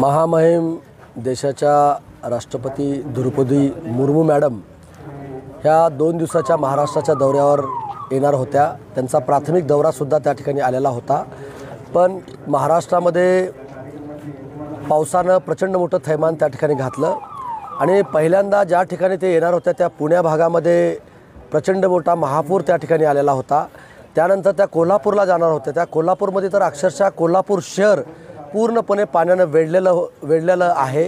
महामहिम देशाच्या राष्ट्रपती द्रौपदी मुर्मू मॅडम ह्या 2 दिवसाच्या महाराष्ट्राच्या दौऱ्यावर येणार होत्या। त्यांचा प्राथमिक दौरासुद्धा त्या ठिकाणी आलेला होता। पण महाराष्ट्रामध्ये पावसानं प्रचंड मोठं थैमान त्या ठिकाणी घातलं आणि पहिल्यांदा ज्या ठिकाणी ते येणार होत्या त्या पुणे भागामध्ये प्रचंड मोठा महापूर त्या ठिकाणी आलेला होता। त्यानंतर त्या कोल्हापूरला जाणार होत्या। त्या कोल्हापूरमध्ये तर अक्षरशः कोल्हापूर शहर पूर्णपणे पाण्यानं वेढलेलं आहे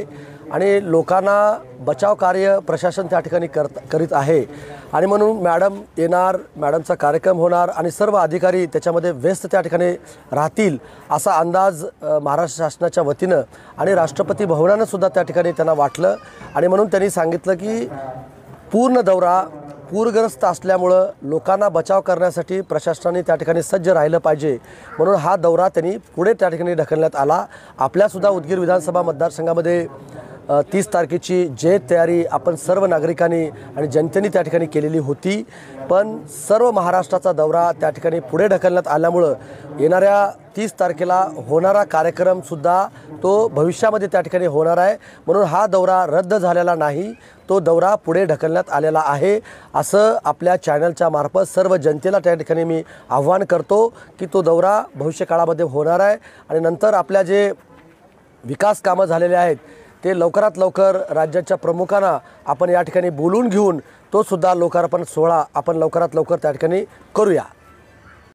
आणि लोकांना बचाव कार्य प्रशासन त्या ठिकाणी करीत आहे आणि म्हणून मॅडम येणार, मॅडमचा कार्यक्रम होणार आणि सर्व अधिकारी त्याच्यामध्ये व्यस्त त्या ठिकाणी राहतील असा अंदाज महाराष्ट्र शासनाच्या वतीनं आणि राष्ट्रपती भवनानं सुद्धा त्या ठिकाणी त्यांना वाटलं आणि म्हणून त्यांनी सांगितलं की पूर्ण दौरा पूरग्रस्त असल्यामुळं लोकांना बचाव करण्यासाठी प्रशासनाने त्या ठिकाणी सज्ज राहिलं पाहिजे म्हणून हा दौरा त्यांनी पुढे त्या ठिकाणी ढकलण्यात आला। आपल्यासुद्धा उदगीर विधानसभा मतदारसंघामध्ये 30 तारखेची जे तयारी आपण सर्व नागरिकांनी आणि जनतेने त्या ठिकाणी केलेली होती, पण सर्व महाराष्ट्राचा दौरा त्या ठिकाणी पुढे ढकलण्यात आल्यामुळं येणाऱ्या 30 तारखेला होणारा कार्यक्रमसुद्धा तो भविष्यामध्ये त्या ठिकाणी होणार आहे म्हणून हा दौरा रद्द झालेला नाही, तो दौरा पुढे ढकलण्यात आलेला आहे असं आपल्या चॅनलच्या मार्फत सर्व जनतेला त्या ठिकाणी मी आव्हान करतो की तो दौरा भविष्यकाळामध्ये होणार आहे आणि नंतर आपल्या जे विकास कामं झालेले आहेत ते लवकरात लवकर राज्याच्या प्रमुखांना आपण या ठिकाणी बोलून घेऊन तो सुद्धा लोकार्पण सोहळा आपण लवकरात लवकर त्या ठिकाणी करूया।